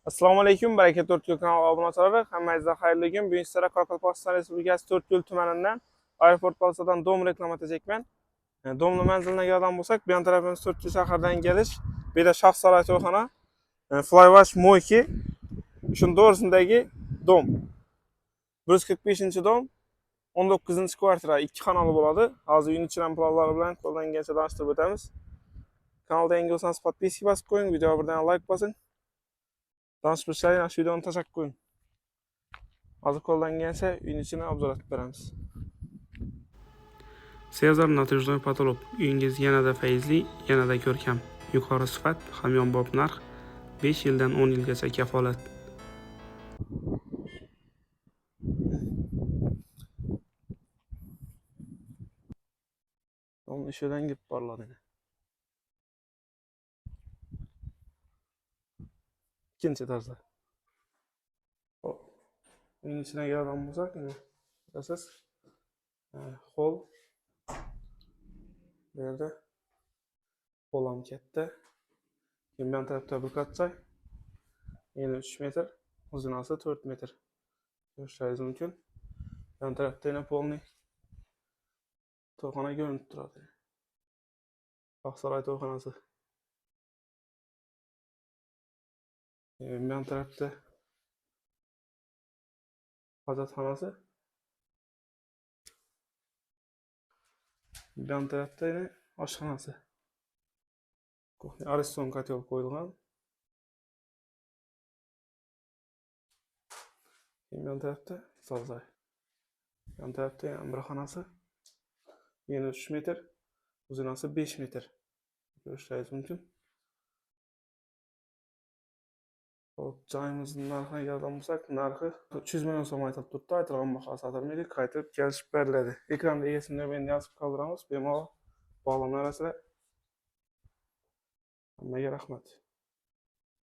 Assalomu alaykum, baraka 4 kanaliga obuna bo'linglar. Hammangizga xayrli kun. Bugun sizlarga Qoraqalpog'iston Respublikasi 4 tumanidan aeroport balsadan dom reklama etacakman. Domni manziliga kelgan bo'lsak, bu yon tarafimiz 4 shahardan kelish, bu yerda Shohsaroy to'yxona, Flywash Mo'yki, shunday to'g'risindagi dom. 145-dom, 19-kvartira, 2 xonali bo'ladi. Hozir uning ichidan planlari bilan qo'ldan kelgancha tanishtirib o'tamiz. Kanalga yangi bo'lsangiz podpiska bosib qo'ying, videoga birdan like bosing. Tanışıp işleyin, aşağı videonun taşak koyun. Hazır koldan gelse, uyun içine obzor etib beramiz. Sezar natijli patolog. Uyingiz yanada feyzli, yanada ko'rkam. Yuqori sifat, hamyonbop narx, 5 yildan 10 yilgacha kafolat. Onun işöden gidip parladı yine. İkinci tarzda. Uyun içine gelden bulsak yine. Esas. Hol. Bu yerde. Holam ketdi. Keyin bu tarafta bir katsay. Yine 3 metr. Uzunası 4 metr. Görüşleriniz mümkün. Yan tarafta yine polni. To'yxona görünüp turadi. Shohsaroy to'yxonasi. Bu yan tarafta hojatxonasi. Bu yan tarafta yine oshxonasi. Ariston kotel qo'yilgan. Bu yan tarafta solzay. Yan tarafta yana bir xonasi. Yine 3 metr. Uzunası 5 metr. Görüşleriniz mümkün. Joyimizning narxiga kelgan bo'lsak, narxi 300 million so'm aytilib turibdi. Aytilgan baho sotilmaydi, qaytib kelishib beriladi. Ekranda egasini endi yozib qoldiramiz. Bemalol bog'lanma arasida. Hammaga rahmat.